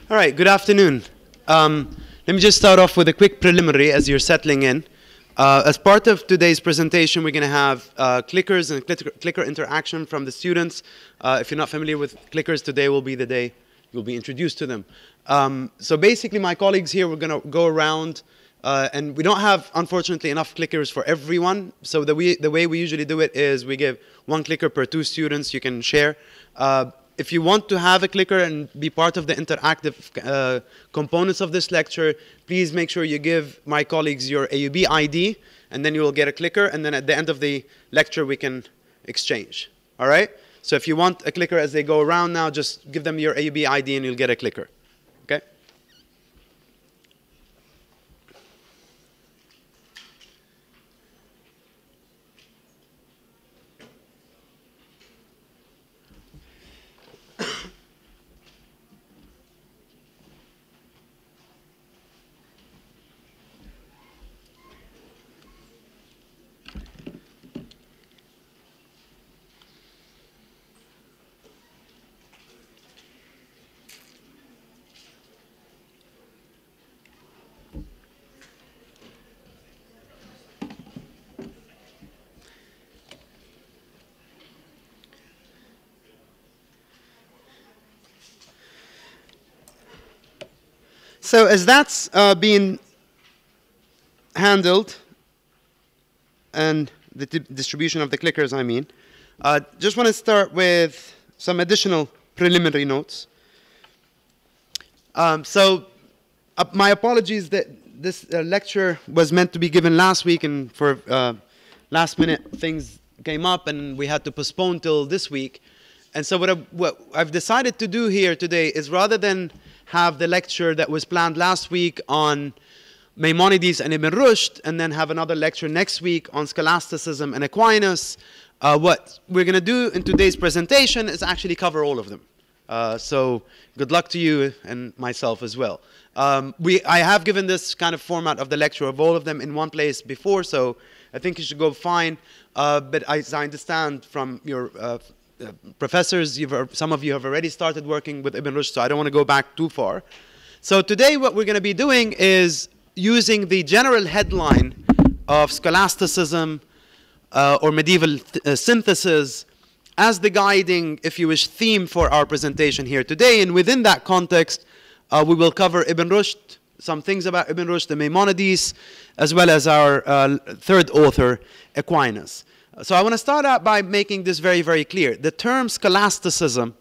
All right, good afternoon. Let me just start off with a quick preliminary as you're settling in. As part of today's presentation, we're going to have clickers and clicker interaction from the students. If you're not familiar with clickers, today will be the day you'll be introduced to them. So basically, my colleagues here, we're going to go around, and we don't have, unfortunately, enough clickers for everyone. So the way we usually do it is we give one clicker per 2 students you can share. If you want to have a clicker and be part of the interactive components of this lecture, please make sure you give my colleagues your AUB ID, and then you will get a clicker, and then at the end of the lecture we can exchange. All right? So if you want a clicker as they go around now, just give them your AUB ID and you'll get a clicker. Okay? So as that's being handled, and the distribution of the clickers, I mean, just want to start with some additional preliminary notes. My apologies that this lecture was meant to be given last week, and for last minute things came up and we had to postpone till this week. And so what I've decided to do here today is, rather than have the lecture that was planned last week on Maimonides and Ibn Rushd, and then have another lecture next week on Scholasticism and Aquinas, what we're going to do in today's presentation is actually cover all of them. So good luck to you and myself as well. I have given this kind of format of the lecture of all of them in one place before, so I think it should go fine. But as I understand from your professors, some of you have already started working with Ibn Rushd, so I don't want to go back too far. So today what we're going to be doing is using the general headline of Scholasticism or medieval synthesis as the guiding, if you wish, theme for our presentation here today. And within that context, we will cover Ibn Rushd, some things about Ibn Rushd, the Maimonides, as well as our third author, Aquinas. So I want to start out by making this very, very clear. The term scholasticism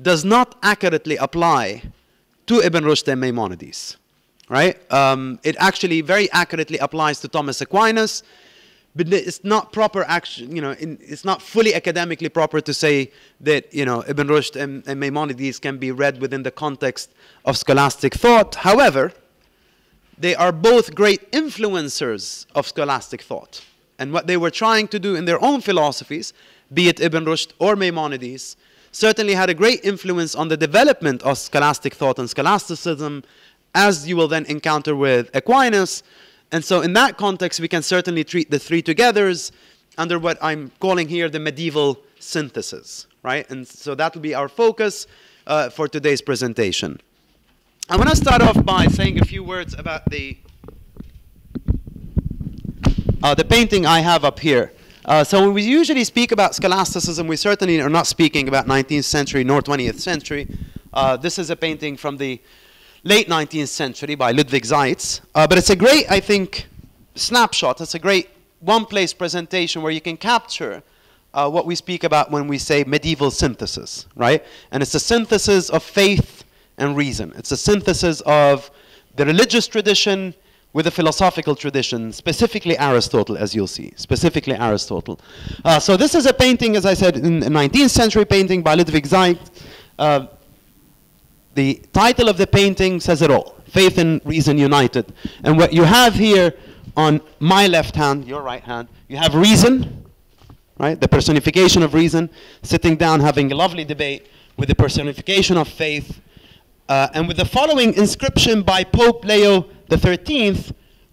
does not accurately apply to Ibn Rushd and Maimonides, right? It actually very accurately applies to Thomas Aquinas, but it's not proper. It's not fully academically proper to say that Ibn Rushd and Maimonides can be read within the context of scholastic thought. However, they are both great influencers of scholastic thought. And what they were trying to do in their own philosophies, be it Ibn Rushd or Maimonides, certainly had a great influence on the development of scholastic thought and scholasticism, as you will then encounter with Aquinas. And so in that context, we can certainly treat the three togethers under what I'm calling here the medieval synthesis, right? And so that will be our focus for today's presentation. I want to start off by saying a few words about the painting I have up here. So when we usually speak about scholasticism, we certainly are not speaking about 19th century nor 20th century. This is a painting from the late 19th century by Ludwig Seitz. But it's a great, I think, snapshot. It's a great one-place presentation where you can capture what we speak about when we say medieval synthesis, right? And it's a synthesis of faith and reason. It's a synthesis of the religious tradition with a philosophical tradition, specifically Aristotle, as you'll see, specifically Aristotle. So this is a painting, as I said, in a 19th century painting by Ludwig Seitz. The title of the painting says it all, Faith and Reason United. And what you have here on my left hand, your right hand, you have reason, right? The personification of reason, sitting down having a lovely debate with the personification of faith, and with the following inscription by Pope Leo XIII,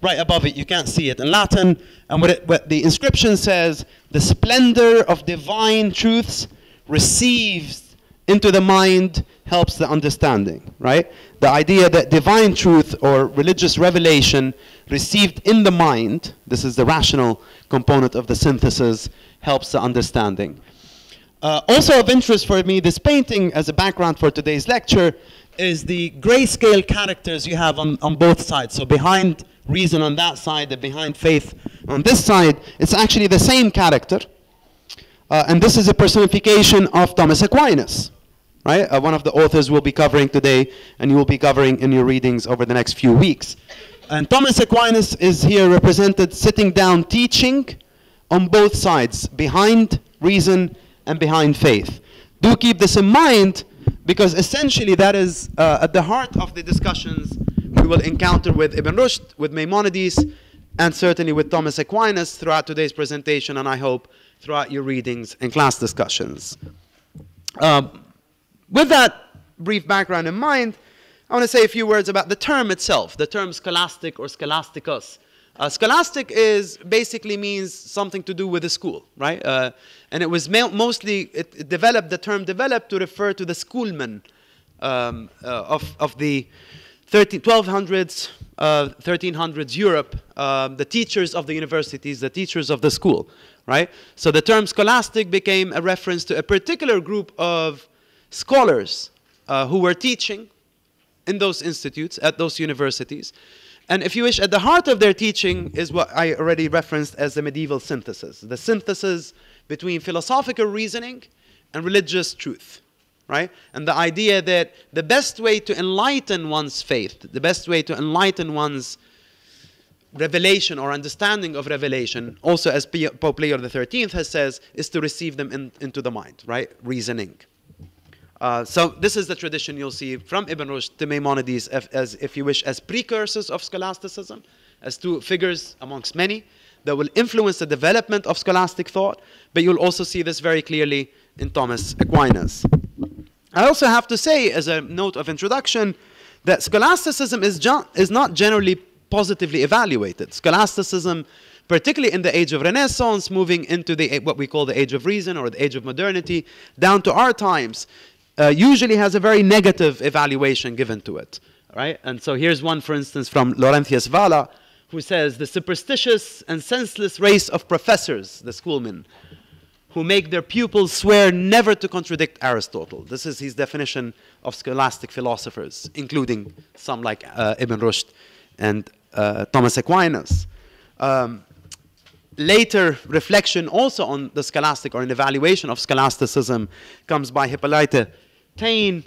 right above it. You can't see it in Latin. And what the inscription says, the splendor of divine truths received into the mind helps the understanding, right? The idea that divine truth or religious revelation received in the mind, this is the rational component of the synthesis, helps the understanding. Also of interest for me, this painting as a background for today's lecture is the grayscale characters you have on both sides. So behind reason on that side and behind faith on this side, it's actually the same character. And this is a personification of Thomas Aquinas, right? One of the authors we'll be covering today, and you will be covering in your readings over the next few weeks. And Thomas Aquinas is here represented sitting down teaching on both sides, behind reason and behind faith. Do keep this in mind, because essentially that is at the heart of the discussions we will encounter with Ibn Rushd, with Maimonides, and certainly with Thomas Aquinas throughout today's presentation, and I hope throughout your readings and class discussions. With that brief background in mind, I want to say a few words about the term itself, the term scholastic or scholasticus. Scholastic basically means something to do with the school, right? And it was mostly, the term developed to refer to the schoolmen of the 1200s, 1300s Europe, the teachers of the universities, the teachers of the school, right? So the term scholastic became a reference to a particular group of scholars who were teaching in those institutes, at those universities. And if you wish, at the heart of their teaching is what I already referenced as the medieval synthesis, the synthesis between philosophical reasoning and religious truth, right? And the idea that the best way to enlighten one's faith, the best way to enlighten one's revelation or understanding of revelation, also as Pope Leo XIII has says, is to receive them into the mind, right? Reasoning. So this is the tradition you'll see from Ibn Rushd to Maimonides, as if you wish, as precursors of scholasticism, as two figures amongst many that will influence the development of scholastic thought, but you'll also see this very clearly in Thomas Aquinas. I also have to say, as a note of introduction, that scholasticism is not generally positively evaluated. Scholasticism, particularly in the age of Renaissance, moving into what we call the age of reason or the age of modernity, down to our times, usually has a very negative evaluation given to it, right? And so here's one, for instance, from Laurentius Valla, who says, the superstitious and senseless race of professors, the schoolmen, who make their pupils swear never to contradict Aristotle. This is his definition of scholastic philosophers, including some like Ibn Rushd and Thomas Aquinas. Later reflection also on the scholastic or an evaluation of scholasticism comes by Hippolyte Taine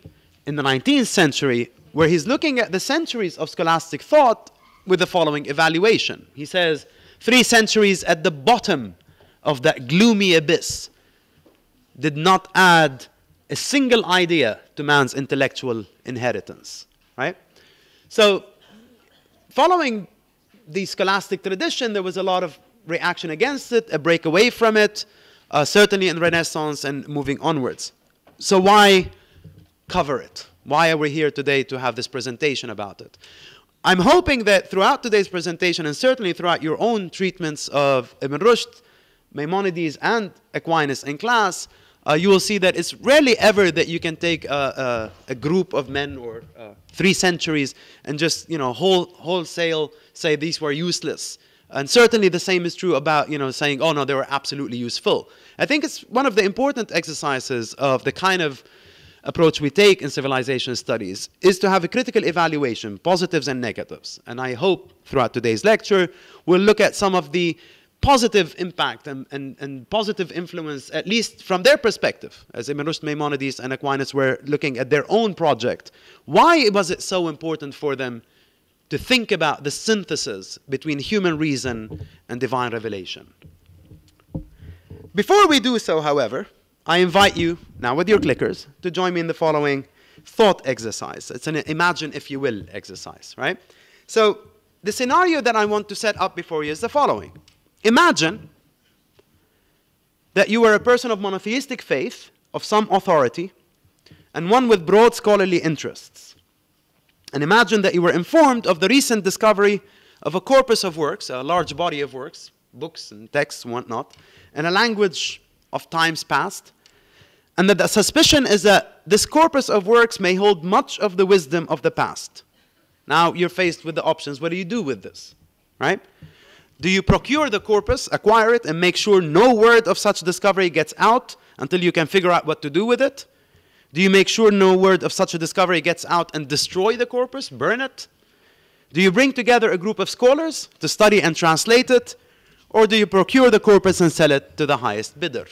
in the 19th century, where he's looking at the centuries of scholastic thought with the following evaluation. He says, 3 centuries at the bottom of that gloomy abyss did not add a single idea to man's intellectual inheritance, right? So following the scholastic tradition, there was a lot of reaction against it, a break away from it, certainly in Renaissance and moving onwards. So why cover it? Why are we here today to have this presentation about it? I'm hoping that throughout today's presentation, and certainly throughout your own treatments of Ibn Rushd, Maimonides, and Aquinas in class, you will see that it's rarely ever that you can take a group of men or 3 centuries and just, wholesale say these were useless. And certainly the same is true about, saying, oh no, they were absolutely useful. I think it's one of the important exercises of the kind of approach we take in civilization studies is to have a critical evaluation, positives and negatives. And I hope throughout today's lecture, we'll look at some of the positive impact and positive influence, at least from their perspective, as Ibn Rushd, Maimonides, and Aquinas were looking at their own project. Why was it so important for them to think about the synthesis between human reason and divine revelation? Before we do so, however, I invite you, now with your clickers, to join me in the following thought exercise. It's an imagine, if you will, exercise, right? So the scenario that I want to set up before you is the following. Imagine that you are a person of monotheistic faith, of some authority, and one with broad scholarly interests. And imagine that you were informed of the recent discovery of a corpus of works, a large body of works, books and texts and whatnot, in a language of times past, And that the suspicion is that this corpus of works may hold much of the wisdom of the past. Now you're faced with the options. What do you do with this? Right? Do you procure the corpus, acquire it, and make sure no word of such discovery gets out until you can figure out what to do with it? Do you make sure no word of such a discovery gets out and destroy the corpus, burn it? Do you bring together a group of scholars to study and translate it? Or do you procure the corpus and sell it to the highest bidder?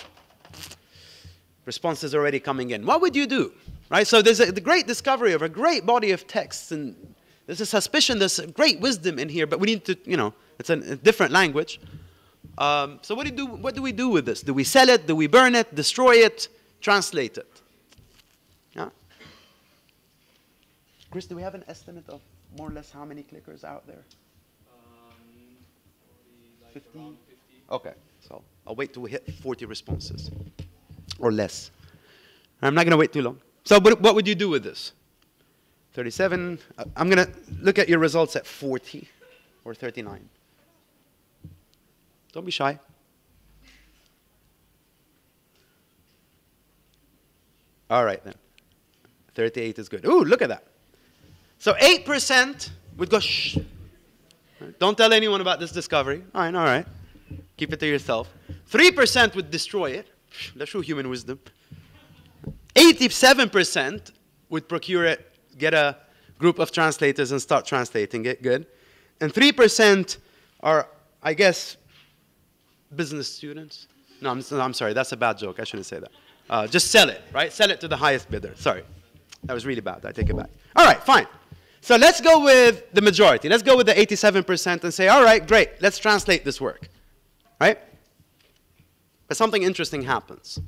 Responses already coming in. What would you do? Right? So there's the great discovery of a great body of texts, and there's a suspicion, there's great wisdom in here, but we need to, it's a different language. So what do we do with this? Do we sell it? Do we burn it? Destroy it? Translate it? Yeah? Chris, do we have an estimate of more or less how many clickers out there? 50? Okay, so I'll wait till we hit 40 responses or less. I'm not going to wait too long. So what would you do with this? 37. I'm going to look at your results at 40 or 39. Don't be shy. All right, then. 38 is good. Ooh, look at that. So 8% would go, shh. Don't tell anyone about this discovery. All right. Keep it to yourself. 3% would destroy it. That's true human wisdom. 87% would procure it, get a group of translators and start translating it. Good. And 3% are, I guess, business students. No, I'm sorry. That's a bad joke. I shouldn't say that. Just sell it, right? Sell it to the highest bidder. Sorry. That was really bad. I take it back. All right, fine. So let's go with the majority. Let's go with the 87% and say, all right, great. Let's translate this work. Right? But something interesting happens.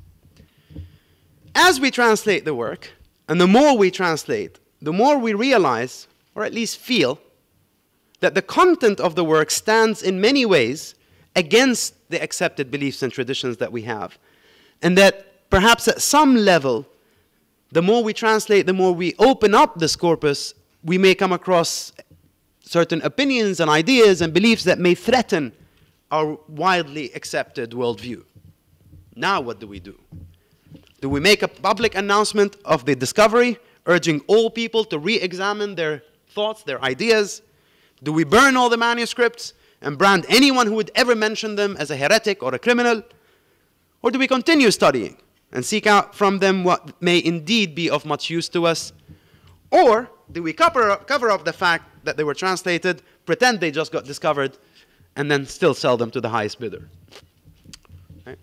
As we translate the work, and the more we translate, the more we realize, or at least feel, that the content of the work stands in many ways against the accepted beliefs and traditions that we have. And that perhaps at some level, the more we translate, the more we open up this corpus, we may come across certain opinions and ideas and beliefs that may threaten our widely accepted worldview. Now what do we do? Do we make a public announcement of the discovery, urging all people to re-examine their thoughts, their ideas? Do we burn all the manuscripts and brand anyone who would ever mention them as a heretic or a criminal? Or do we continue studying and seek out from them what may indeed be of much use to us? Or do we cover up the fact that they were translated, pretend they just got discovered, and then still sell them to the highest bidder? Right?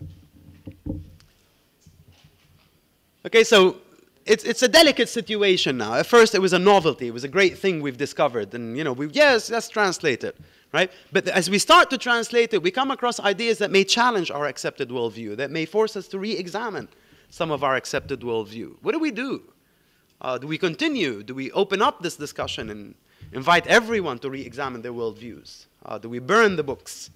Okay, so it's a delicate situation now. At first, it was a novelty. It was a great thing we've discovered. And, yes, let's translate it. Right? But as we start to translate it, we come across ideas that may challenge our accepted worldview, that may force us to re-examine some of our accepted worldview. What do we do? Do we continue? Do we open up this discussion and invite everyone to re-examine their worldviews? Do we burn the books?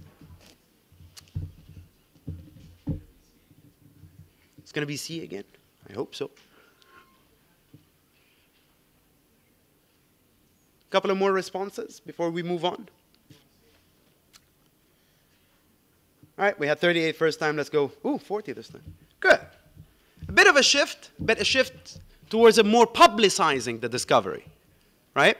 It's going to be C again? I hope so. A couple of more responses before we move on. All right, we had 38 first time. Let's go, 40 this time. Good. A bit of a shift, but a shift towards a more publicizing the discovery, right?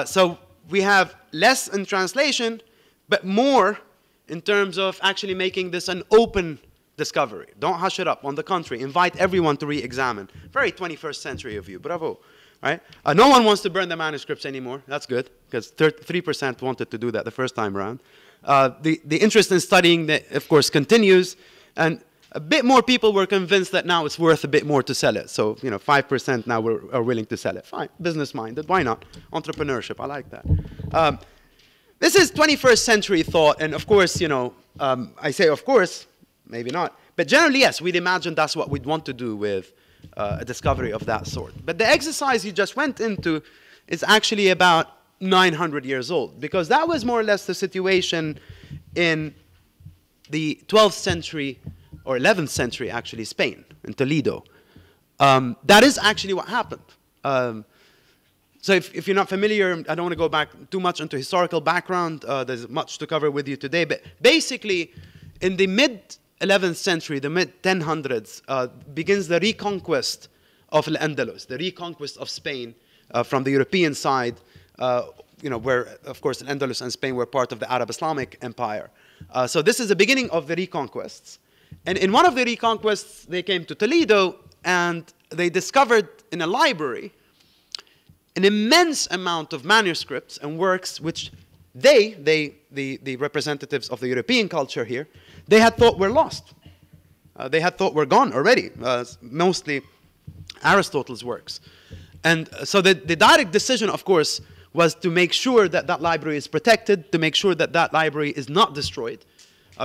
So we have less in translation, but more in terms of actually making this an open discovery. Don't hush it up. On the contrary, invite everyone to re-examine. Very 21st century of you. Bravo. Right? No one wants to burn the manuscripts anymore. That's good, because 3% wanted to do that the first time around. The interest in studying, of course, continues. And a bit more people were convinced that now it's worth a bit more to sell it. So, 5% now are willing to sell it. Fine. Business-minded. Why not? Entrepreneurship. I like that. This is 21st century thought. And, of course, I say, of course, maybe not. But generally, yes, we'd imagine that's what we'd want to do with a discovery of that sort. But the exercise you just went into is actually about 900 years old, because that was more or less the situation in the 12th century, or 11th century, actually, Spain, in Toledo. That is actually what happened. So if you're not familiar, I don't want to go back too much into historical background. There's much to cover with you today. But basically, in the mid 11th century, the mid-1000s, begins the reconquest of Al-Andalus, the reconquest of Spain from the European side, where, of course, Al-Andalus and Spain were part of the Arab Islamic Empire. So this is the beginning of the reconquests. And in one of the reconquests, they came to Toledo, and they discovered in a library an immense amount of manuscripts and works which the representatives of the European culture here, they had thought were lost. They had thought were gone already, mostly Aristotle's works. And so the direct decision, of course, was to make sure that that library is protected, to make sure that that library is not destroyed,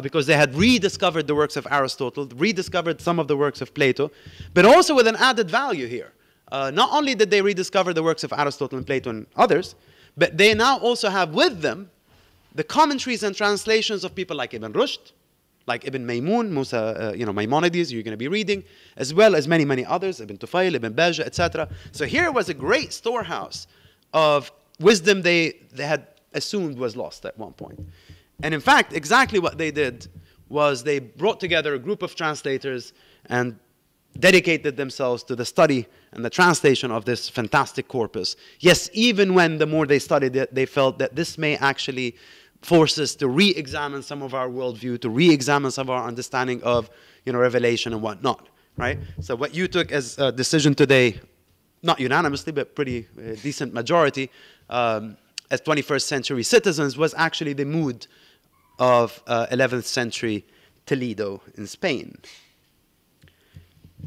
because they had rediscovered the works of Aristotle, rediscovered some of the works of Plato, but also with an added value here. Not only did they rediscover the works of Aristotle and Plato and others, but they now also have with them the commentaries and translations of people like Ibn Rushd, like Ibn Maymun, Musa, Maimonides, you're going to be reading, as well as many, many others, Ibn Tufayl, Ibn Baja, etc. So here was a great storehouse of wisdom they had assumed was lost at one point. And in fact, exactly what they did was they brought together a group of translators and dedicated themselves to the study and the translation of this fantastic corpus. Yes, even when the more they studied it, they felt that this may actually force us to re-examine some of our worldview, to re-examine some of our understanding of, revelation and whatnot, right? So what you took as a decision today, not unanimously, but pretty decent majority, as 21st century citizens, was actually the mood of 11th century Toledo in Spain.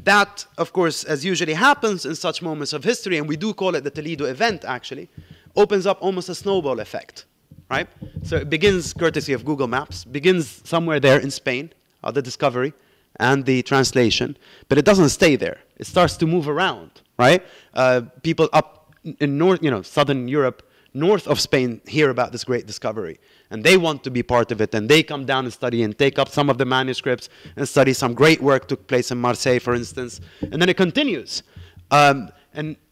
That, of course, as usually happens in such moments of history, and we do call it the Toledo event, actually, opens up almost a snowball effect, right? So it begins, courtesy of Google Maps, begins somewhere there in Spain, the discovery and the translation, but it doesn't stay there. It starts to move around, right? People up in southern Europe, north of Spain, hear about this great discovery. And they want to be part of it, and they come down and study and take up some of the manuscripts and study. Some great work took place in Marseille, for instance. And then it continues. And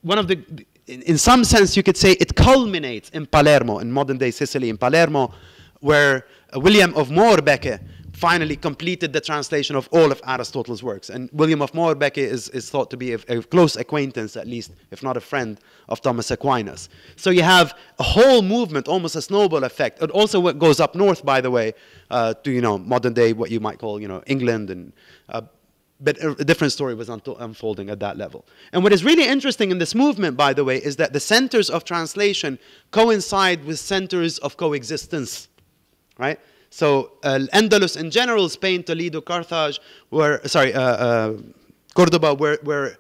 one of the, in some sense, you could say it culminates in Palermo, in modern-day Sicily, in Palermo, where William of Moerbeke finally completed the translation of all of Aristotle's works. And William of Moerbeke is thought to be a close acquaintance, at least, if not a friend, of Thomas Aquinas. So you have a whole movement, almost a snowball effect. It also goes up north, by the way, to, modern day, what you might call, England. And but a different story was unfolding at that level. And what is really interesting in this movement, by the way, is that the centers of translation coincide with centers of coexistence, right? So Andalus in general, Spain, Toledo, Carthage, Cordoba were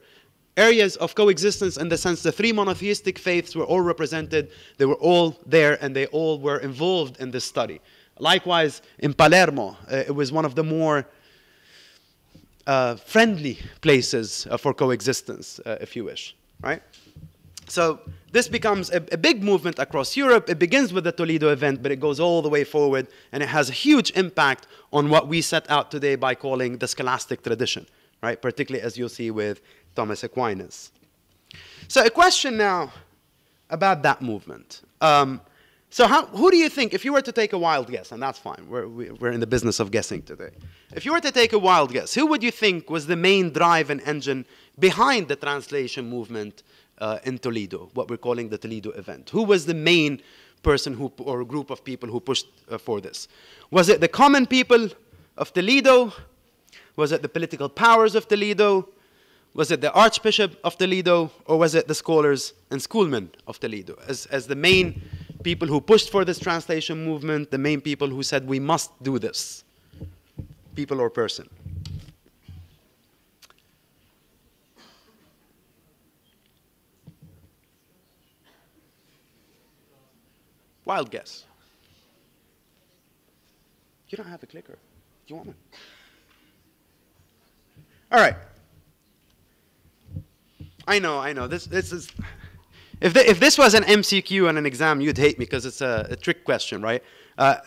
areas of coexistence in the sense the three monotheistic faiths were all represented, they were all there, and they all were involved in this study. Likewise, in Palermo, it was one of the more friendly places for coexistence, if you wish, right? So this becomes a big movement across Europe. It begins with the Toledo event, but it goes all the way forward, and it has a huge impact on what we set out today by calling the scholastic tradition, right? Particularly as you'll see with Thomas Aquinas. So a question now about that movement. Who do you think, if you were to take a wild guess, and that's fine, we're in the business of guessing today. If you were to take a wild guess, who would you think was the main drive and engine behind the translation movement in Toledo, what we're calling the Toledo event? Who was the main person or group of people who pushed for this? Was it the common people of Toledo? Was it the political powers of Toledo? Was it the Archbishop of Toledo? Or was it the scholars and schoolmen of Toledo? As the main people who pushed for this translation movement, the main people who said, we must do this, people or person? Wild guess. You don't have a clicker. Do you want one? All right. I know. This is. If this was an MCQ and an exam, you'd hate me because it's a trick question, right?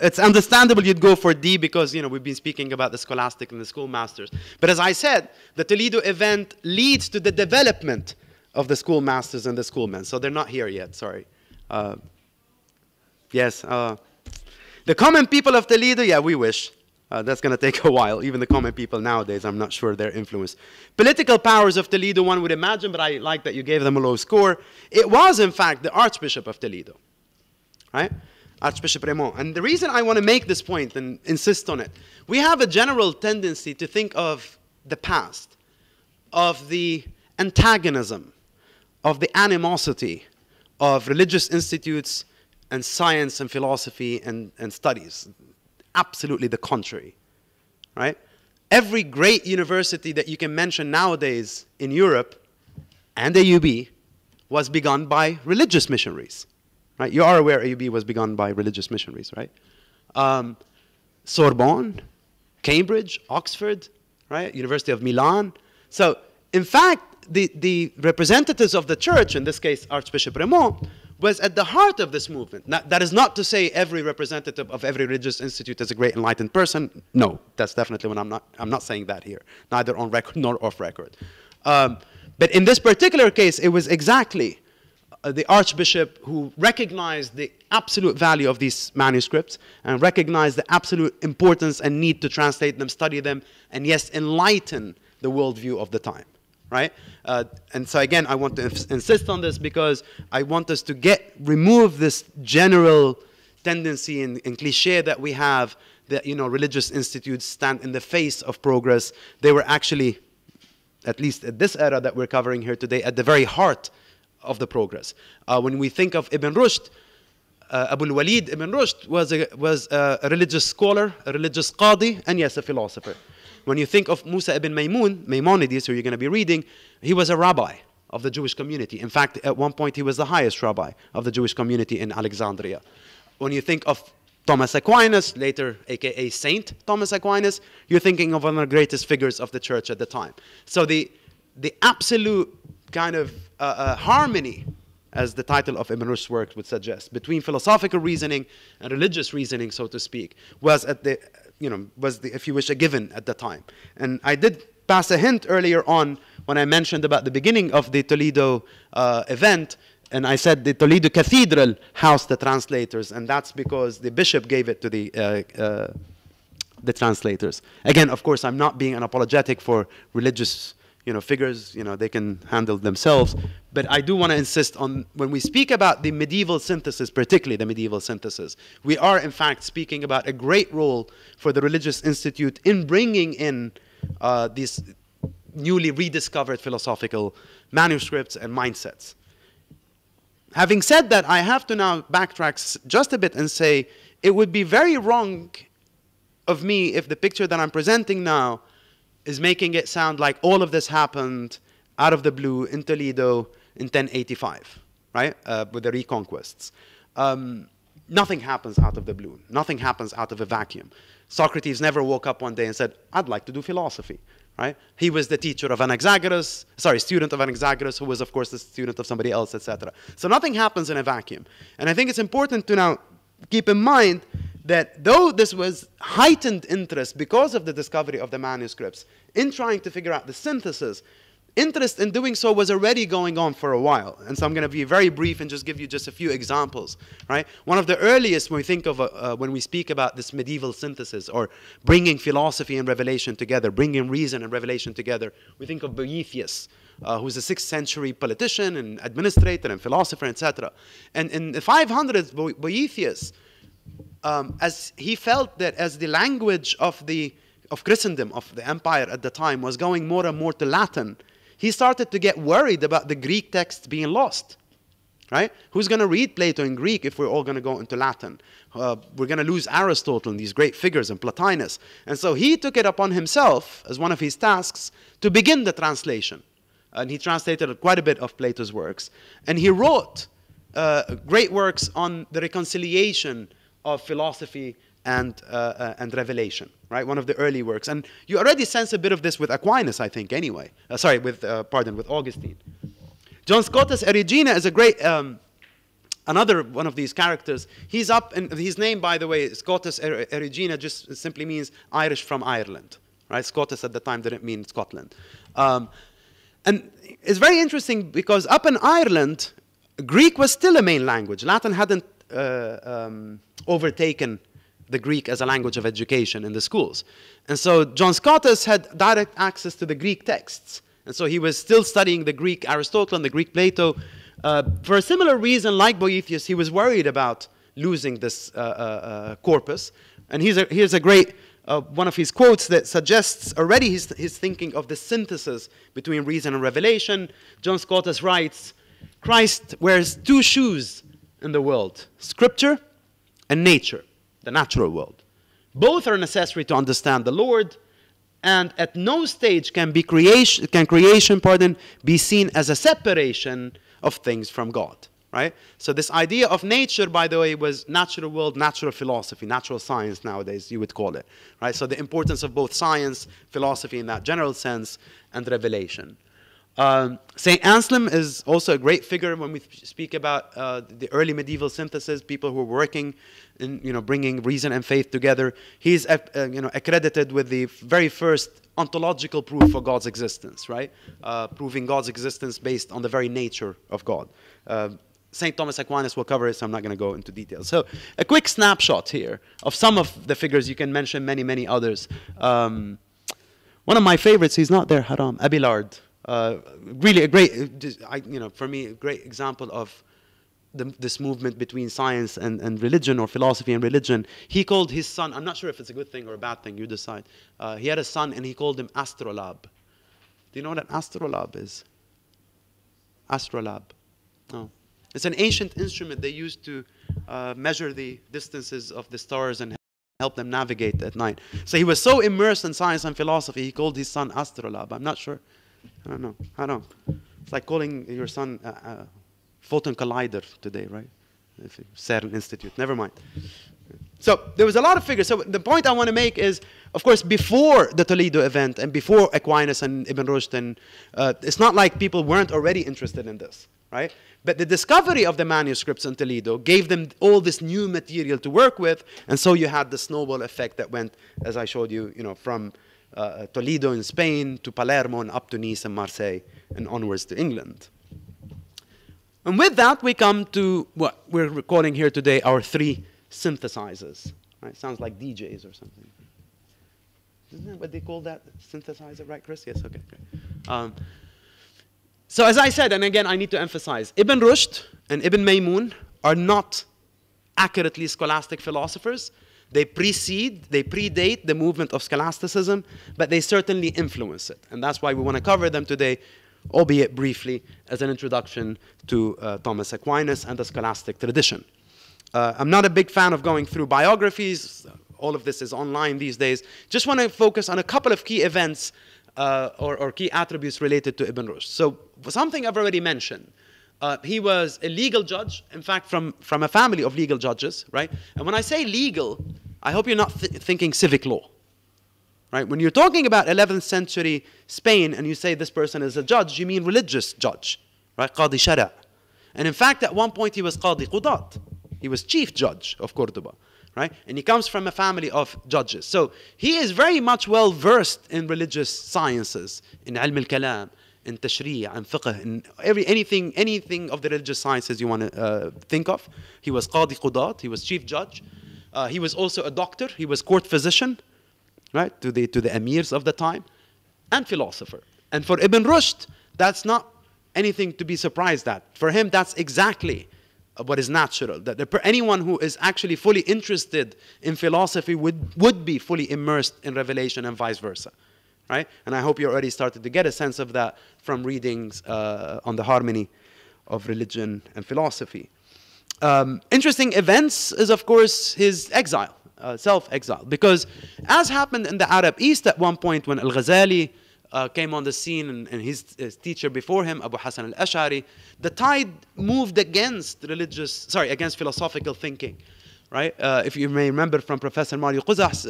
It's understandable you'd go for D because we've been speaking about the scholastic and the schoolmasters. But as I said, the Toledo event leads to the development of the schoolmasters and the schoolmen. So they're not here yet. Sorry. Yes. The common people of Toledo, yeah, we wish. That's going to take a while. Even the common people nowadays, I'm not sure their influence. Political powers of Toledo, one would imagine, but I like that you gave them a low score. It was, in fact, the Archbishop of Toledo, right? Archbishop Raymond. And the reason I want to make this point and insist on it, we have a general tendency to think of the past, of the antagonism, of the animosity of religious institutes and science and philosophy and studies. Absolutely the contrary, right? Every great university that you can mention nowadays in Europe and AUB was begun by religious missionaries, right? You are aware AUB was begun by religious missionaries, right? Sorbonne, Cambridge, Oxford, right? University of Milan. So, in fact, the representatives of the church, in this case Archbishop Raymond, was at the heart of this movement. Now, that is not to say every representative of every religious institute is a great enlightened person. No, that's definitely what I'm not saying that here, neither on record nor off record. But in this particular case, it was exactly the Archbishop who recognized the absolute value of these manuscripts and recognized the absolute importance and need to translate them, study them, and yes, enlighten the worldview of the time. Right? And so again, I want to insist on this because I want us to remove this general tendency and cliche that we have that, you know, religious institutes stand in the face of progress. They were actually, at least at this era that we're covering here today, at the very heart of the progress. When we think of Ibn Rushd, Abu al-Walid Ibn Rushd was a religious scholar, a religious qadi, and yes, a philosopher. When you think of Musa ibn Maimonides, who you're going to be reading, he was a rabbi of the Jewish community. In fact, at one point, he was the highest rabbi of the Jewish community in Alexandria. When you think of Thomas Aquinas, later aka Saint Thomas Aquinas, you're thinking of one of the greatest figures of the church at the time. So the absolute kind of harmony, as the title of Ibn Rushd's work would suggest, between philosophical reasoning and religious reasoning, so to speak, was at the, you know, if you wish, a given at the time. And I did pass a hint earlier on when I mentioned about the beginning of the Toledo event, and I said the Toledo Cathedral housed the translators, and that's because the bishop gave it to the translators. Again, of course, I'm not being an apologetic for religious, you know, figures, you know, they can handle themselves. But I do want to insist on, when we speak about the medieval synthesis, particularly the medieval synthesis, we are in fact speaking about a great role for the religious institute in bringing in these newly rediscovered philosophical manuscripts and mindsets. Having said that, I have to now backtrack just a bit and say it would be very wrong of me if the picture that I'm presenting now is making it sound like all of this happened out of the blue in Toledo in 1085, right, with the reconquests. Nothing happens out of the blue. Nothing happens out of a vacuum. Socrates never woke up one day and said, I'd like to do philosophy, right? He was the teacher of Anaxagoras, student of Anaxagoras, who was, of course, the student of somebody else, etc. So nothing happens in a vacuum. And I think it's important to now keep in mind that though this was heightened interest because of the discovery of the manuscripts in trying to figure out the synthesis, interest in doing so was already going on for a while. And so I'm going to be very brief and just give you just a few examples, right? One of the earliest when we think of, when we speak about this medieval synthesis or bringing philosophy and revelation together, bringing reason and revelation together, we think of Boethius, who's a 6th century politician and administrator and philosopher, etc. And in the 500s, Boethius, as he felt that as the language of Christendom, of the empire at the time, was going more and more to Latin, he started to get worried about the Greek texts being lost, right? Who's going to read Plato in Greek if we're all going to go into Latin? We're going to lose Aristotle and these great figures and Plotinus. And so he took it upon himself as one of his tasks to begin the translation. And he translated quite a bit of Plato's works. And he wrote great works on the reconciliation of philosophy and revelation, right? One of the early works. And you already sense a bit of this with Aquinas, I think, anyway. With Augustine. John Scotus Erigena is a great, another one of these characters. He's up, and his name, by the way, Scotus Erigena, just simply means Irish from Ireland, right? Scotus at the time didn't mean Scotland. And it's very interesting because up in Ireland, Greek was still a main language. Latin hadn't overtaken the Greek as a language of education in the schools. And so John Scotus had direct access to the Greek texts. And so he was still studying the Greek Aristotle and the Greek Plato. For a similar reason, like Boethius, he was worried about losing this corpus. And here's a great one of his quotes that suggests already his thinking of the synthesis between reason and revelation. John Scotus writes, Christ wears two shoes in the world, scripture and nature, the natural world. Both are necessary to understand the Lord, and at no stage can creation be seen as a separation of things from God. Right? So this idea of nature, by the way, was natural world, natural philosophy, natural science nowadays, you would call it. Right? So the importance of both science, philosophy in that general sense, and revelation. St. Anselm is also a great figure when we speak about the early medieval synthesis, people who were working in bringing reason and faith together. He's accredited with the very first ontological proof for God's existence, right? Proving God's existence based on the very nature of God. St. Thomas Aquinas will cover it, so I'm not going to go into details. So a quick snapshot here of some of the figures. You can mention many, many others. One of my favorites, he's not there, Haram, Abelard. Really a great, for me, a great example of this movement between science and religion, or philosophy and religion. He called his son, I'm not sure if it's a good thing or a bad thing, you decide. He had a son and he called him Astrolabe. Do you know what an astrolabe is? Astrolabe. No. It's an ancient instrument they used to measure the distances of the stars and help them navigate at night. So he was so immersed in science and philosophy, he called his son Astrolabe. I'm not sure. I don't know. I don't know. It's like calling your son photon collider today, right? CERN Institute. Never mind. So there was a lot of figures. So the point I want to make is, of course, before the Toledo event and before Aquinas and Ibn Rushd, and it's not like people weren't already interested in this, right? But the discovery of the manuscripts in Toledo gave them all this new material to work with, and so you had the snowball effect that went, as I showed you, from Toledo in Spain to Palermo and up to Nice and Marseille and onwards to England. And with that, we come to what we're recording here today, our three synthesizers. Right? Sounds like DJs or something. Isn't that what they call that? Synthesizer, right, Chris? Yes, okay, great. So as I said, and again, I need to emphasize, Ibn Rushd and Ibn Maymun are not accurately scholastic philosophers. They predate the movement of scholasticism, but they certainly influence it. And that's why we want to cover them today, albeit briefly, as an introduction to Thomas Aquinas and the scholastic tradition. I'm not a big fan of going through biographies. All of this is online these days. Just want to focus on a couple of key events or key attributes related to Ibn Rushd. So something I've already mentioned. He was a legal judge, in fact, from a family of legal judges, right? And when I say legal, I hope you're not thinking civic law, right? When you're talking about 11th century Spain and you say this person is a judge, you mean religious judge, right? Qadi Shara'. And in fact, at one point he was Qadi Qudat. He was chief judge of Cordoba, right? And he comes from a family of judges. So he is very much well versed in religious sciences, in ilm al-kalam, in tashri', in fiqh, in anything of the religious sciences you want to think of. He was Qadi Qudat, he was chief judge. He was also a doctor, he was court physician, right, to the emirs of the time, and philosopher. And for Ibn Rushd, that's not anything to be surprised at. For him, that's exactly what is natural. That anyone who is actually fully interested in philosophy would be fully immersed in revelation and vice versa. Right? And I hope you already started to get a sense of that from readings on the harmony of religion and philosophy. Interesting events is, of course, his exile, self-exile. Because as happened in the Arab East at one point when Al-Ghazali came on the scene and his teacher before him, Abu Hassan al-Ash'ari, the tide moved against philosophical thinking. Right? If you may remember from Professor Mario Quzah's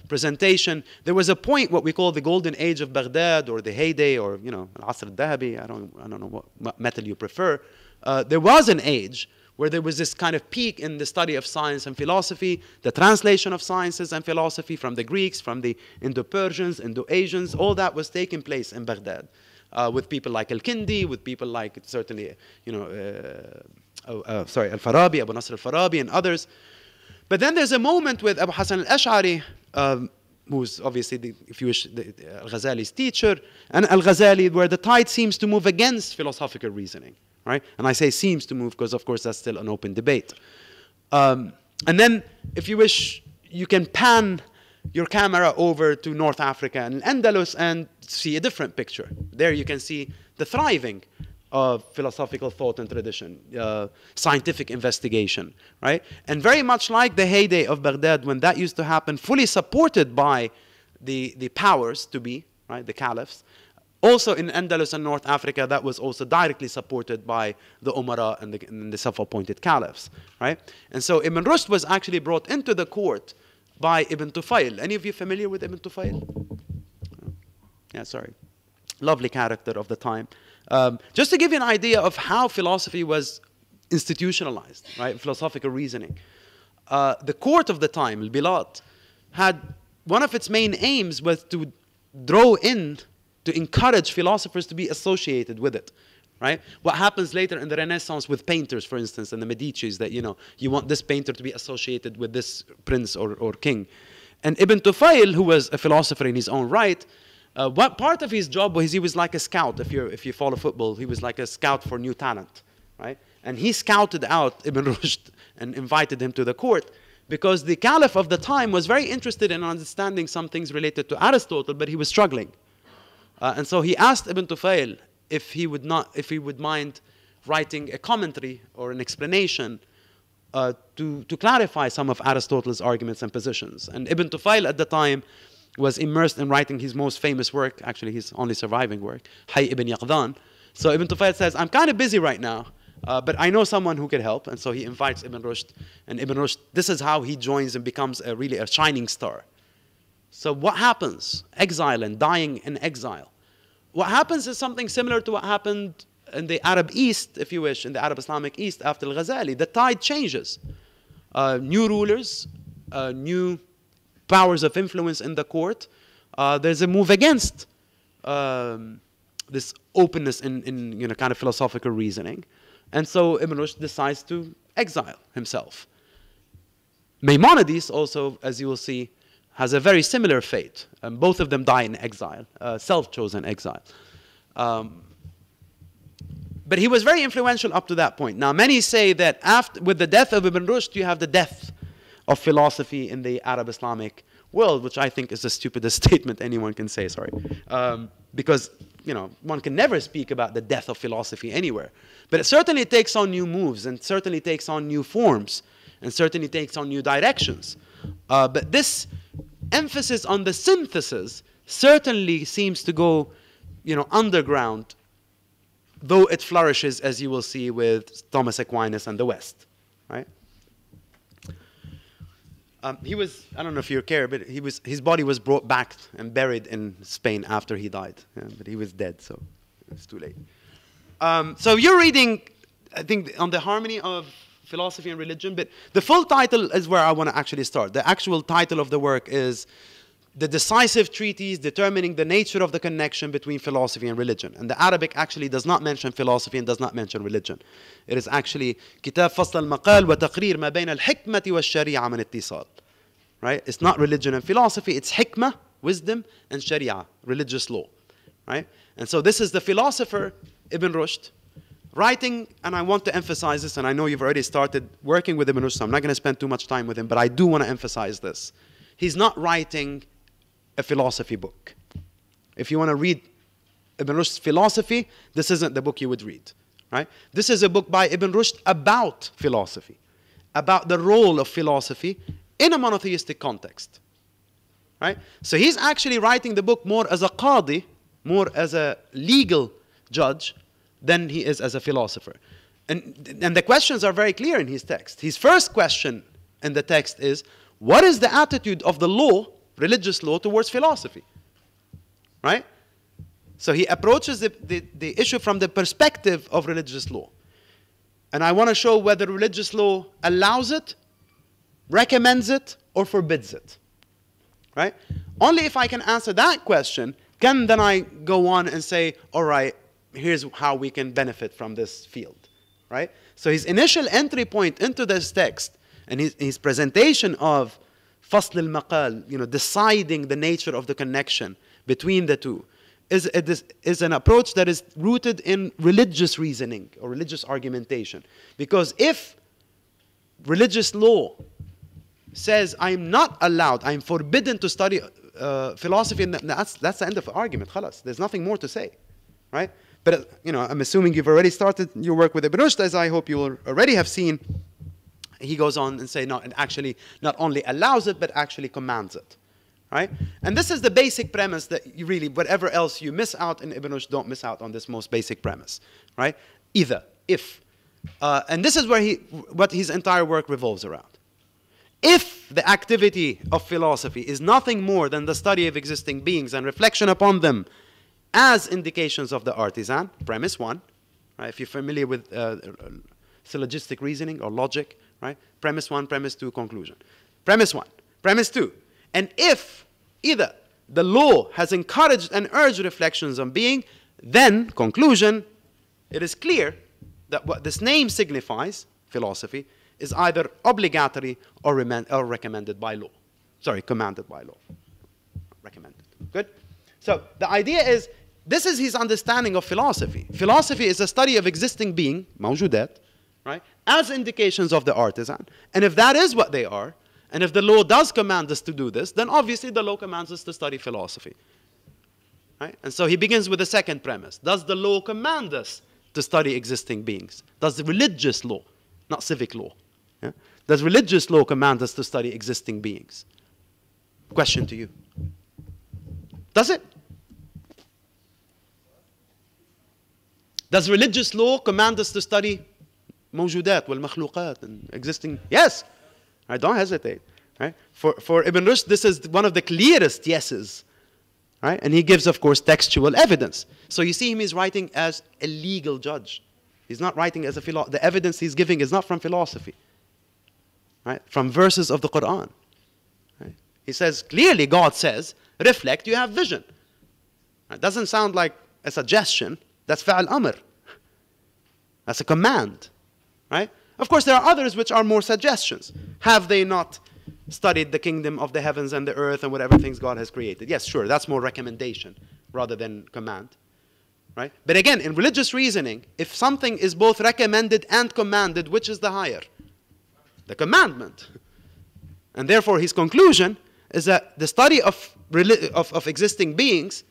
presentation, there was a point, what we call the golden age of Baghdad, or the heyday, or al-Asr al-Dhahabi, I don't know what method you prefer. There was an age where there was this kind of peak in the study of science and philosophy, the translation of sciences and philosophy from the Greeks, from the Indo-Persians, Indo-Asians, all that was taking place in Baghdad. With people like Al-Kindi, with people like certainly, Al-Farabi, Abu Nasr al-Farabi, and others. But then there's a moment with Abu Hassan al-Ash'ari, who's obviously, if you wish, Al-Ghazali's teacher, and Al-Ghazali, where the tide seems to move against philosophical reasoning, right? And I say seems to move because, of course, that's still an open debate. And then, if you wish, you can pan your camera over to North Africa and Andalus and see a different picture. There you can see the thriving of philosophical thought and tradition, scientific investigation, right? And very much like the heyday of Baghdad, when that used to happen, fully supported by the powers to be, right, the caliphs. Also in Andalus and North Africa, that was also directly supported by the Umara and the self-appointed caliphs, right? And so Ibn Rushd was actually brought into the court by Ibn Tufayl. Any of you familiar with Ibn Tufayl? Yeah, sorry. Lovely character of the time. Just to give you an idea of how philosophy was institutionalized, right? Philosophical reasoning. The court of the time, Al-Bilad, had one of its main aims was to draw in, to encourage philosophers to be associated with it, right? What happens later in the Renaissance with painters, for instance, and the Medicis, that, you want this painter to be associated with this prince or king. And Ibn Tufayl, who was a philosopher in his own right, what part of his job was he was like a scout. If you follow football, he was like a scout for new talent, right? And he scouted out Ibn Rushd and invited him to the court because the caliph of the time was very interested in understanding some things related to Aristotle, but he was struggling. And so he asked Ibn Tufayl if he would mind writing a commentary or an explanation to clarify some of Aristotle's arguments and positions. And Ibn Tufayl at the time was immersed in writing his most famous work, actually his only surviving work, Hayy ibn Yaqdhan. So Ibn Tufayl says, I'm kind of busy right now, but I know someone who can help. And so he invites Ibn Rushd. And Ibn Rushd, this is how he joins and becomes really a shining star. So what happens? Exile and dying in exile. What happens is something similar to what happened in the Arab East, if you wish, in the Arab Islamic East after Al-Ghazali. The tide changes. New rulers, new powers of influence in the court. There's a move against this openness in kind of philosophical reasoning. And so Ibn Rushd decides to exile himself. Maimonides also, as you will see, has a very similar fate. Both of them die in exile, self-chosen exile. But he was very influential up to that point. Now, many say that with the death of Ibn Rushd, you have the death of philosophy in the Arab Islamic world, which I think is the stupidest statement anyone can say, sorry. Because, one can never speak about the death of philosophy anywhere. But it certainly takes on new moves, and certainly takes on new forms, and certainly takes on new directions. But this emphasis on the synthesis certainly seems to go, underground, though it flourishes, as you will see, with Thomas Aquinas and the West, right? He was, I don't know if you care, but his body was brought back and buried in Spain after he died. Yeah, but he was dead, so it's too late. So you're reading, I think, on the harmony of philosophy and religion, but the full title is where I want to actually start. The actual title of the work is The Decisive Treatise Determining the Nature of the Connection Between Philosophy and Religion. And the Arabic actually does not mention philosophy and does not mention religion. It is actually كتاب فصل المقال وتقرير ما بين الحكمة والشريعة من اتصال. Right? It's not religion and philosophy, it's hikmah, wisdom, and sharia, religious law. Right? And so this is the philosopher Ibn Rushd writing, and I want to emphasize this, and I know you've already started working with Ibn Rushd, so I'm not going to spend too much time with him, but I do want to emphasize this. He's not writing a philosophy book. If you want to read Ibn Rushd's philosophy, this isn't the book you would read. Right? This is a book by Ibn Rushd about philosophy, about the role of philosophy in a monotheistic context. Right? So he's actually writing the book more as a qadi, more as a legal judge, than he is as a philosopher. And the questions are very clear in his text. His first question in the text is, what is the attitude of the law, religious law, towards philosophy? Right? So he approaches the issue from the perspective of religious law. And I want to show whether religious law allows it, recommends it, or forbids it. Right? Only if I can answer that question, can then I go on and say, all right, here's how we can benefit from this field. Right? So his initial entry point into this text And his presentation of fasl al-maqal, deciding the nature of the connection between the two, is an approach that is rooted in religious reasoning or religious argumentation. Because if religious law says I'm not allowed, I'm forbidden to study philosophy, and that's the end of the argument. Khalas. There's nothing more to say, right? But I'm assuming you've already started your work with Ibn Rushd, as I hope you will already have seen. He goes on and say no, it actually not only allows it, but actually commands it, right? And this is the basic premise that you really, whatever else you miss out in Ibn Rushd, don't miss out on this most basic premise, right? Either, if. And this is where what his entire work revolves around. If the activity of philosophy is nothing more than the study of existing beings and reflection upon them as indications of the artisan, premise one, right? If you're familiar with syllogistic reasoning or logic, right? Premise one, premise two, conclusion. Premise one, premise two. And if either the law has encouraged and urged reflections on being, then conclusion, it is clear that what this name signifies, philosophy, is either obligatory or recommended by law. Sorry, commanded by law. Recommended. Good? So the idea is, this is his understanding of philosophy. Philosophy is a study of existing being, mawjudat, right, as indications of the artisan. And if that is what they are, and if the law does command us to do this, then obviously the law commands us to study philosophy. Right? And so he begins with the second premise. Does the law command us to study existing beings? Does the religious law, not civic law, yeah? Does religious law command us to study existing beings? Question to you. Does it? Does religious law command us to study mawjudat wal makhluqat and existing? Yes. Right, don't hesitate. Right? For Ibn Rushd, this is one of the clearest yeses. Right? And he gives, of course, textual evidence. So you see him, he's writing as a legal judge. He's not writing as a philosopher. The evidence he's giving is not from philosophy. Right? From verses of the Quran. Right? He says, clearly God says, reflect, you have vision. It doesn't sound like a suggestion. That's fa'al amr. That's a command. Right? Of course, there are others which are more suggestions. Have they not studied the kingdom of the heavens and the earth and whatever things God has created? Yes, sure, that's more recommendation rather than command. Right? But again, in religious reasoning, if something is both recommended and commanded, which is the higher? The commandment. And therefore, his conclusion is that the study of existing beings,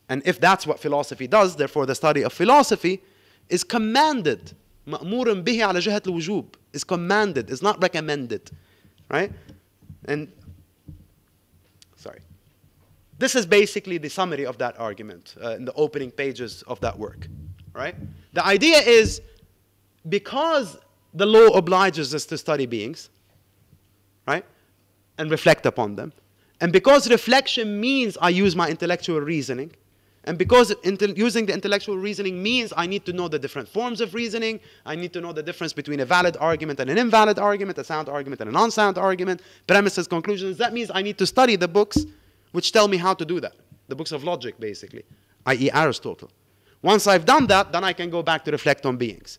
and if that's what philosophy does, therefore the study of philosophy is commanded. مأمور به على جهة الوجوب, is commanded, is not recommended. Right? And, sorry. This is basically the summary of that argument in the opening pages of that work. Right? The idea is, because the law obliges us to study beings, right, and reflect upon them, and because reflection means I use my intellectual reasoning, and because using the intellectual reasoning means I need to know the different forms of reasoning, I need to know the difference between a valid argument and an invalid argument, a sound argument and a non-sound argument, premises, conclusions, that means I need to study the books which tell me how to do that. The books of logic, basically, i.e. Aristotle. Once I've done that, then I can go back to reflect on beings.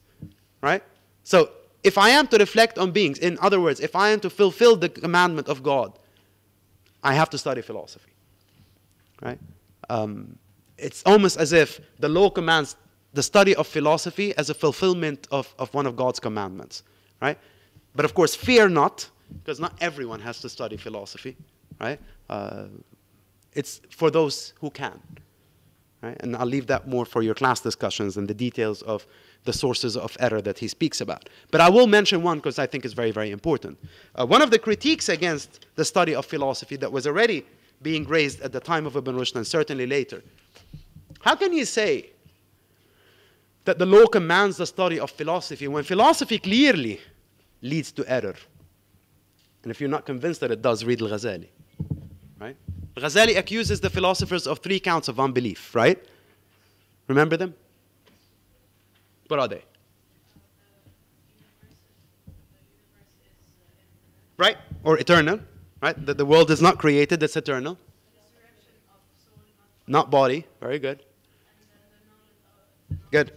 Right? So, if I am to reflect on beings, in other words, if I am to fulfill the commandment of God, I have to study philosophy. Right? It's almost as if the law commands the study of philosophy as a fulfillment of one of God's commandments. Right? But of course, fear not, because not everyone has to study philosophy. Right? It's for those who can. Right? And I'll leave that more for your class discussions and the details of the sources of error that he speaks about. But I will mention one because I think it's very, very important. One of the critiques against the study of philosophy that was already being raised at the time of Ibn Rushd and certainly later. How can you say that the law commands the study of philosophy when philosophy clearly leads to error? And if you're not convinced that it does, read Al-Ghazali. Right? Ghazali accuses the philosophers of 3 counts of unbelief, right? Remember them? What are they? Right? Or eternal, right? That the world is not created, it's eternal. Not body, very good. Good.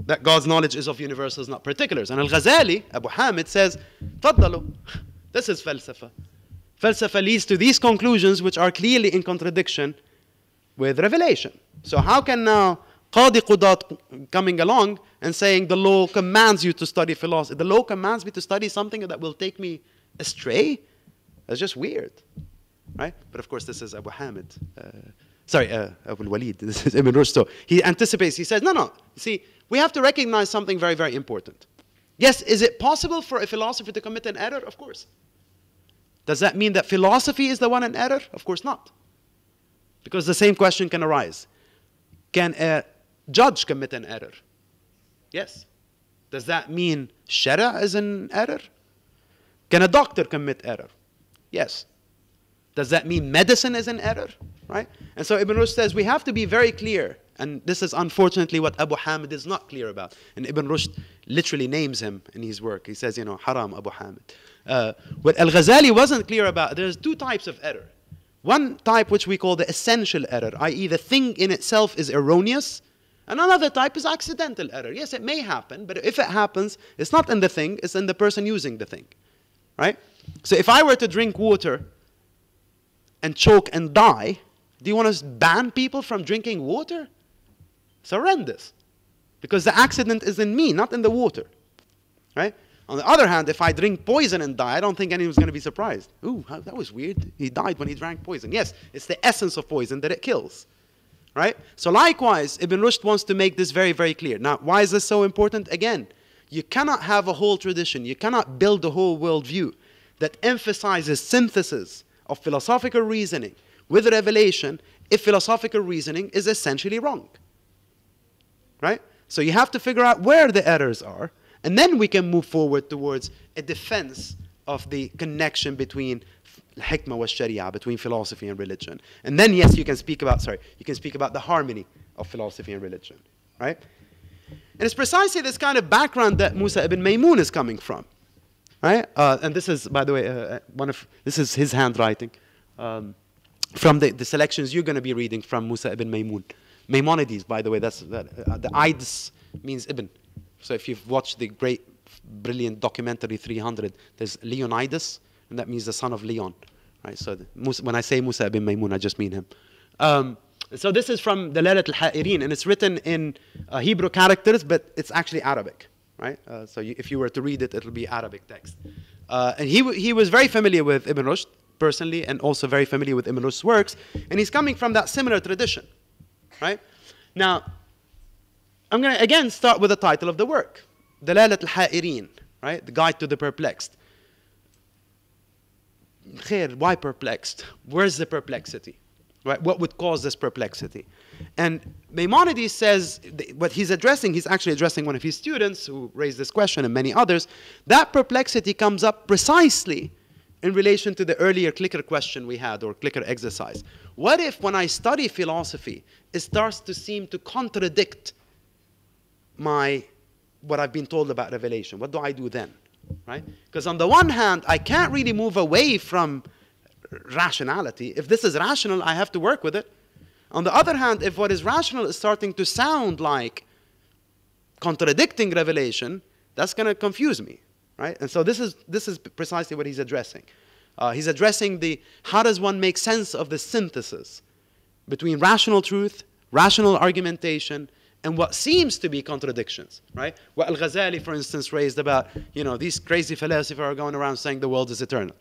That God's knowledge is of universals, not particulars. And Al-Ghazali, Abu Hamid, says, تفضلوا. This is falsafa. Falsafa leads to these conclusions which are clearly in contradiction with revelation. So how can now Qadi Qudat coming along and saying the law commands you to study philosophy? The law commands me to study something that will take me astray? That's just weird, right? But of course this is Abu Hamid. Abu al-Walid. This is Ibn Rushd. So he anticipates, he says, no. See, we have to recognize something very, very important. Yes, is it possible for a philosopher to commit an error? Of course. Does that mean that philosophy is the one in error? Of course not. Because the same question can arise. Can a judge commit an error? Yes. Does that mean Sharia is an error? Can a doctor commit error? Yes. Does that mean medicine is an error? Right? And so Ibn Rushd says we have to be very clear. And this is unfortunately what Abu Hamid is not clear about. And Ibn Rushd literally names him in his work. He says, haram Abu Hamid. What Al-Ghazali wasn't clear about, there's two types of error. One type which we call the essential error, i.e. the thing in itself is erroneous. And another type is accidental error. Yes, it may happen, but if it happens, it's not in the thing, it's in the person using the thing. Right? So if I were to drink water and choke and die, do you want to ban people from drinking water? It's horrendous. Because the accident is in me, not in the water. Right? On the other hand, if I drink poison and die, I don't think anyone's going to be surprised. Ooh, that was weird. He died when he drank poison. Yes, it's the essence of poison that it kills. Right? So likewise, Ibn Rushd wants to make this very, very clear. Now, why is this so important? Again, you cannot have a whole tradition. You cannot build a whole worldview that emphasizes synthesis of philosophical reasoning with revelation if philosophical reasoning is essentially wrong. Right? So you have to figure out where the errors are, and then we can move forward towards a defense of the connection between hikmah wa sharia, between philosophy and religion. And then, yes, you can speak about, the harmony of philosophy and religion. Right? And it's precisely this kind of background that Musa ibn Maymun is coming from. Right? And this is, by the way, this is his handwriting. From the selections you're going to be reading from Musa ibn Maymun. Maimonides, by the way, the Ides means Ibn. So if you've watched the great, brilliant documentary 300, there's Leonidas, and that means the son of Leon. Right? So when I say Musa ibn Maymun, I just mean him. So this is from the Dalalat al-Ha'irin, and it's written in Hebrew characters, but it's actually Arabic. Right? So if you were to read it, it'll be Arabic text. And he was very familiar with Ibn Rushd personally, and also very familiar with Ibn Rushd's works, and he's coming from that similar tradition. Right? Now, I'm going to again start with the title of the work, Dalalat al-Ha'irin, right? The Guide to the Perplexed. Khair, why perplexed? Where's the perplexity? Right? What would cause this perplexity? And Maimonides says what he's addressing, he's actually addressing one of his students who raised this question and many others. That perplexity comes up precisely in relation to the earlier clicker question we had, or clicker exercise. What if when I study philosophy, it starts to seem to contradict what I've been told about revelation? What do I do then? Right? Because on the one hand, I can't really move away from rationality. If this is rational, I have to work with it. On the other hand, if what is rational is starting to sound like contradicting revelation, that's going to confuse me. Right? And so this is precisely what he's addressing. He's addressing how does one make sense of the synthesis between rational truth, rational argumentation, and what seems to be contradictions. Right? What Al-Ghazali, for instance, raised about, these crazy philosophers are going around saying the world is eternal.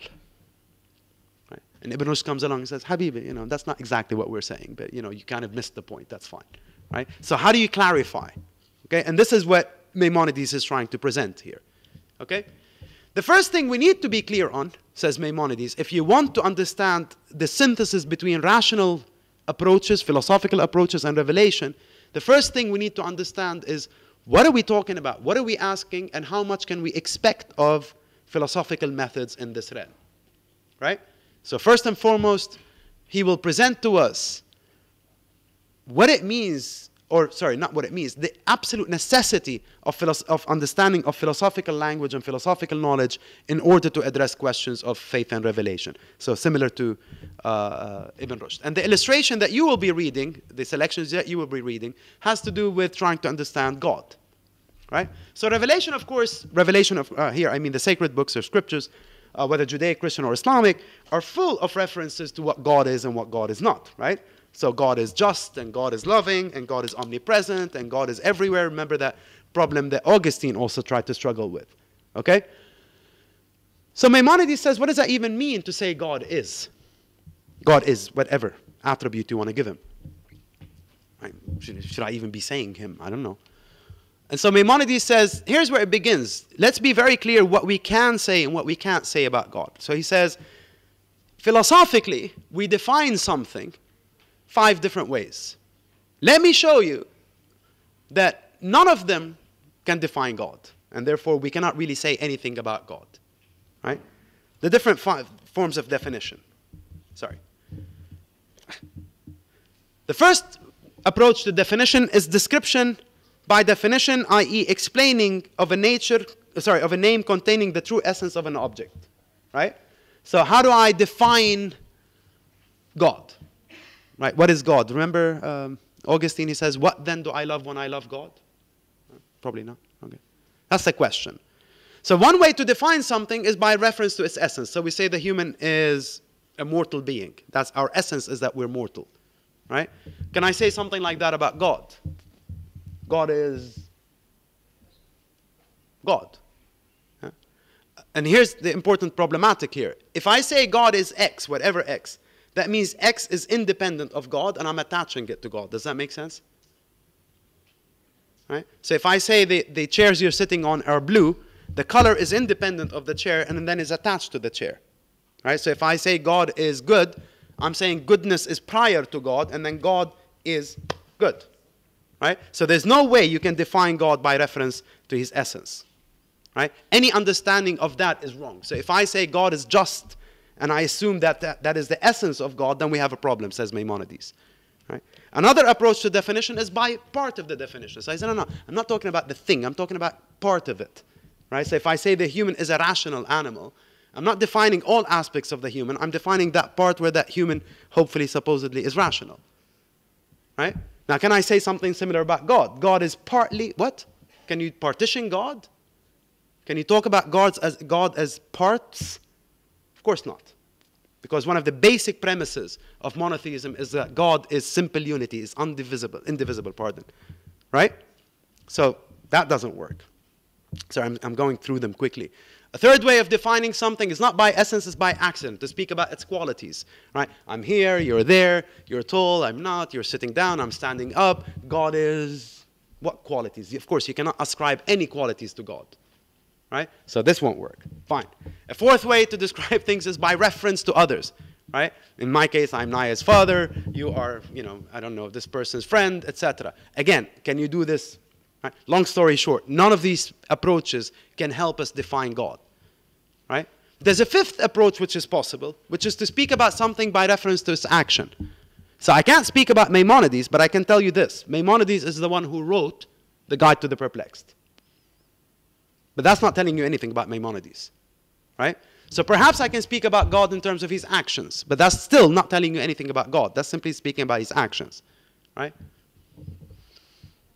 Right? And Ibn Rushd comes along and says, Habibi, that's not exactly what we're saying, but you kind of missed the point. That's fine. Right? So how do you clarify? Okay? And this is what Maimonides is trying to present here. Okay? The first thing we need to be clear on, says Maimonides, if you want to understand the synthesis between rational approaches, philosophical approaches, and revelation, the first thing we need to understand is what are we talking about? What are we asking? And how much can we expect of philosophical methods in this realm? Right? So first and foremost, he will present to us what it means, not what it means, the absolute necessity of understanding of philosophical language and philosophical knowledge in order to address questions of faith and revelation. So similar to Ibn Rushd. And the illustration that you will be reading, the selections that you will be reading, has to do with trying to understand God. Right? So revelation, of course, here I mean the sacred books or scriptures, whether Judaic, Christian, or Islamic, are full of references to what God is and what God is not, right? So God is just, and God is loving, and God is omnipresent, and God is everywhere. Remember that problem that Augustine also tried to struggle with, okay? So Maimonides says, what does that even mean to say God is? God is whatever attribute you want to give him. Right? Should I even be saying him? I don't know. And so Maimonides says, here's where it begins. Let's be very clear what we can say and what we can't say about God. So he says, philosophically, we define something 5 different ways. Let me show you that none of them can define God. And therefore, we cannot really say anything about God. Right? The different 5 forms of definition. Sorry. The first approach to definition is description by definition, i.e. explaining of a name containing the true essence of an object. Right? So how do I define God? Right? What is God? Remember Augustine, he says, what then do I love when I love God? Probably not. Okay. That's the question. So one way to define something is by reference to its essence. So we say the human is a mortal being. That's our essence, is that we're mortal. Right? Can I say something like that about God? God is God. Yeah? And here's the important problematic here. If I say God is X, whatever X, that means X is independent of God and I'm attaching it to God. Does that make sense? Right? So if I say the chairs you're sitting on are blue, the color is independent of the chair and then is attached to the chair. Right? So if I say God is good, I'm saying goodness is prior to God and then God is good. Right? So there's no way you can define God by reference to his essence. Right? Any understanding of that is wrong. So if I say God is just and I assume that is the essence of God, then we have a problem, says Maimonides. Right? Another approach to definition is by part of the definition. So I said, no, I'm not talking about the thing. I'm talking about part of it. Right? So if I say the human is a rational animal, I'm not defining all aspects of the human. I'm defining that part where that human, hopefully, supposedly, is rational. Right? Now, can I say something similar about God? God is partly, what? Can you partition God? Can you talk about God as parts? Of course not. Because one of the basic premises of monotheism is that God is simple unity, is indivisible, pardon. Right? So that doesn't work. So I'm going through them quickly. A third way of defining something is not by essence, it's by accident, to speak about its qualities. Right? I'm here, you're there, you're tall, I'm not, you're sitting down, I'm standing up. God is what qualities? Of course, you cannot ascribe any qualities to God. Right? So this won't work. Fine. A fourth way to describe things is by reference to others. Right? In my case, I'm Naya's father, you are, I don't know, this person's friend, etc. Again, can you do this? Right? Long story short, none of these approaches can help us define God. Right? There's a fifth approach which is possible, which is to speak about something by reference to its action. So I can't speak about Maimonides, but I can tell you this. Maimonides is the one who wrote the Guide to the Perplexed. But that's not telling you anything about Maimonides. Right? So perhaps I can speak about God in terms of his actions, but that's still not telling you anything about God. That's simply speaking about his actions. Right?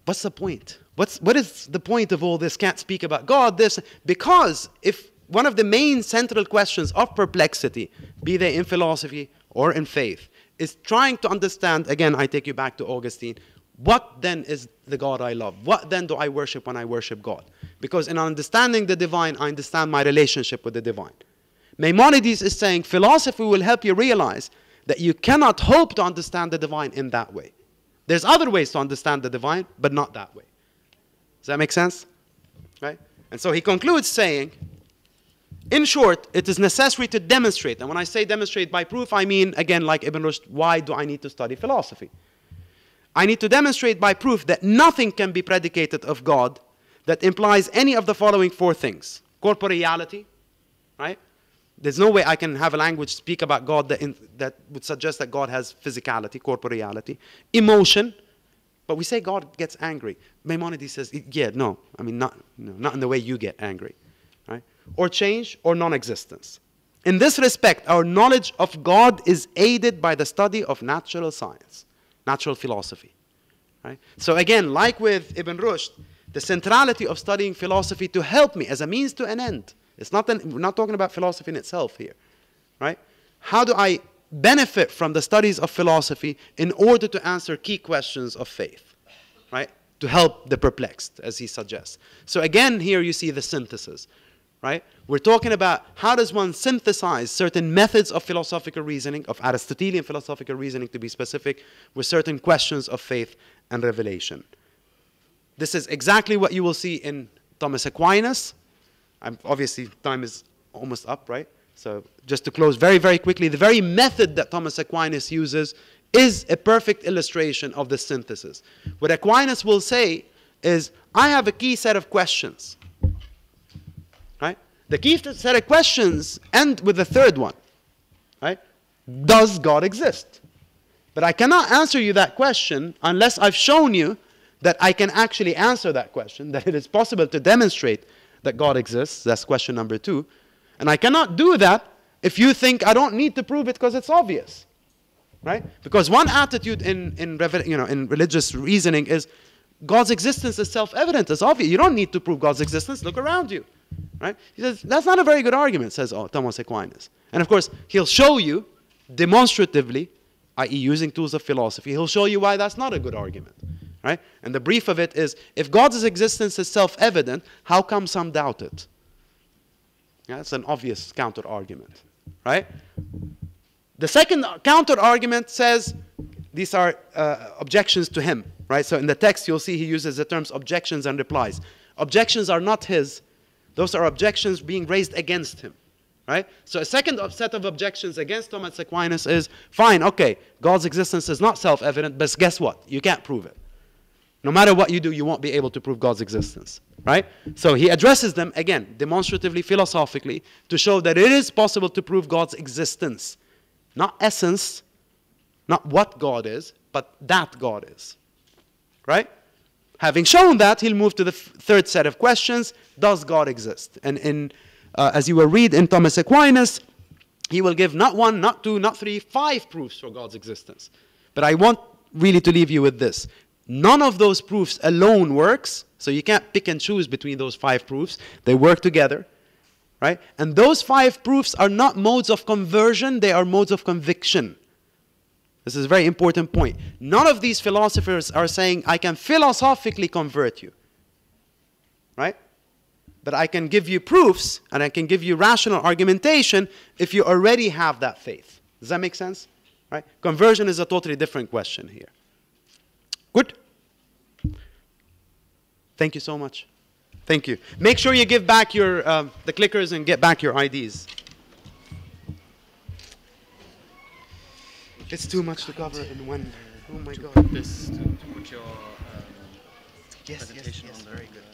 What's the point? What is the point of all this? Can't speak about God, this, because if one of the main central questions of perplexity, be they in philosophy or in faith, is trying to understand, again, I take you back to Augustine, what then is the God I love? What then do I worship when I worship God? Because in understanding the divine, I understand my relationship with the divine. Maimonides is saying philosophy will help you realize that you cannot hope to understand the divine in that way. There's other ways to understand the divine, but not that way. Does that make sense? Right? And so he concludes saying, in short, it is necessary to demonstrate. And when I say demonstrate by proof, I mean, again, like Ibn Rushd, why do I need to study philosophy? I need to demonstrate by proof that nothing can be predicated of God that implies any of the following 4 things. Corporeality, right? There's no way I can have a language speak about God that would suggest that God has physicality, corporeality. Emotion, but we say God gets angry. Maimonides says, yeah, no, I mean, not in the way you get angry. Right? Or change or non-existence. In this respect, our knowledge of God is aided by the study of natural science, natural philosophy. Right? So again, like with Ibn Rushd, the centrality of studying philosophy to help me as a means to an end It's not we're not talking about philosophy in itself here, right? How do I benefit from the studies of philosophy in order to answer key questions of faith, right? To help the perplexed, as he suggests. So again, here you see the synthesis, right? We're talking about how does one synthesize certain methods of philosophical reasoning, of Aristotelian philosophical reasoning to be specific, with certain questions of faith and revelation. This is exactly what you will see in Thomas Aquinas. Obviously, time is almost up, right? So just to close very, very quickly, the very method that Thomas Aquinas uses is a perfect illustration of the synthesis. What Aquinas will say is, I have a key set of questions. Right? The key set of questions end with the third one. Right? Does God exist? But I cannot answer you that question unless I've shown you that I can actually answer that question, that it is possible to demonstrate that God exists. That's question number 2. And I cannot do that if you think I don't need to prove it because it's obvious. Right? Because one attitude in religious reasoning is God's existence is self-evident, it's obvious. You don't need to prove God's existence, look around you. Right? He says, that's not a very good argument, says Thomas Aquinas. And of course, he'll show you demonstratively, i.e. using tools of philosophy, he'll show you why that's not a good argument. Right? And the brief of it is, if God's existence is self-evident, how come some doubt it? Yeah, that's an obvious counter-argument. Right? The second counter-argument says, these are objections to him. Right? So in the text, you'll see he uses the terms objections and replies. Objections are not his. Those are objections being raised against him. Right? So a second set of objections against Thomas Aquinas is, fine, okay, God's existence is not self-evident, but guess what? You can't prove it. No matter what you do, you won't be able to prove God's existence. Right? So he addresses them, again, demonstratively, philosophically, to show that it is possible to prove God's existence. Not essence, not what God is, but that God is. Right? Having shown that, he'll move to the third set of questions. Does God exist? And as you will read in Thomas Aquinas, he will give not 1, not 2, not 3, 5 proofs for God's existence. But I want really to leave you with this. None of those proofs alone works, so you can't pick and choose between those 5 proofs. They work together. Right? And those 5 proofs are not modes of conversion, they are modes of conviction. This is a very important point. None of these philosophers are saying, I can philosophically convert you. Right? But I can give you proofs, and I can give you rational argumentation if you already have that faith. Does that make sense? Right? Conversion is a totally different question here. Good? Thank you so much. Thank you. Make sure you give back your the clickers and get back your IDs. It's too much to cover in one. Oh my God. This to put your presentation on there. Very good.